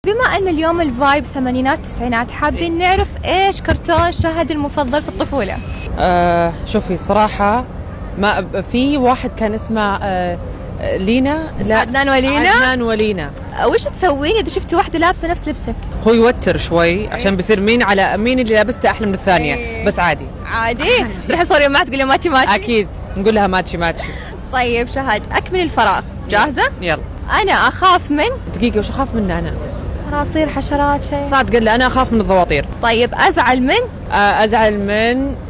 بما أن اليوم الفايب ثمانينات تسعينات، حابين نعرف إيش كرتون شاهد المفضل في الطفولة؟ شوفي صراحة ما في واحد كان اسمه لينا. لا، عدنان ولينا. عدنان ولينا. وش تسوين إذا شفتي واحدة لابسة نفس لبسك؟ هو يوتر شوي عشان بيصير مين اللي لابسته أحلى من الثانية. بس عادي تروحي تصوري معها تقولي ماتشي ماتشي؟ أكيد نقول لها ماتشي ماتشي. طيب شهد، أكمل الفراغ، جاهزة؟ يلا. أنا أخاف من دقيقة، وش أخاف منه أنا؟ صراصير، حشرات، شيء. صعد قال لي أنا أخاف من الضواطير. طيب أزعل من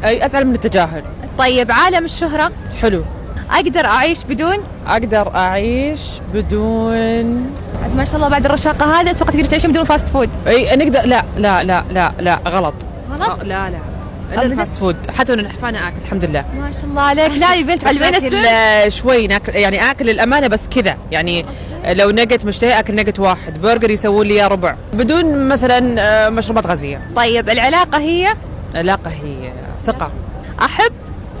أزعل من التجاهل. طيب عالم الشهرة. حلو. أقدر أعيش بدون ما شاء الله بعد الرشاقة هذا أتوقع تقدر تعيش بدون فاست فود. أي نقدر. لا لا لا لا لا غلط. لا إلا الفاست فود، حتى أنا آكل الحمد لله. ما شاء الله عليك. لا البنت علمينا السر. شوي ناكل، يعني آكل الأمانة بس كذا يعني. لو نقت مشتهي أكل نقت واحد، برجر يسوون لي يا ربع بدون مثلا مشروبات غازية. طيب العلاقة هي ثقة. أحب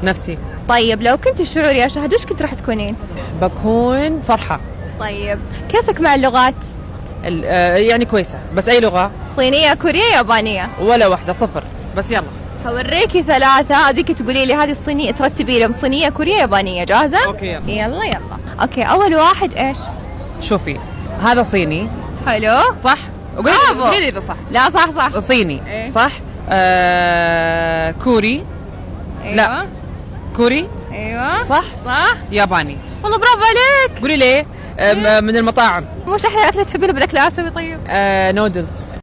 نفسي. طيب لو كنت شعور يا شهد وش كنت راح تكونين؟ بكون فرحة. طيب كيفك مع اللغات؟ يعني كويسة، بس أي لغة؟ صينية، كورية، يابانية؟ ولا واحدة، صفر. بس يلا هوريكي ثلاثة، هذيك تقولي لي هذه الصينية، ترتبي لهم صينية، كورية، يابانية. جاهزة؟ أوكي يلا. أوكي، أول واحد إيش؟ شوفي هذا صيني. حلو. صح؟ قولي لي إذا صح. لا صح. صيني. إيه؟ صح. كوري. أيوة. لا كوري. أيوة صح. ياباني. والله برافو عليك. قولي ليه. من المطاعم. وش أحلى أكلة تحبينها بالأكل الآسيوي طيب؟ نودلز.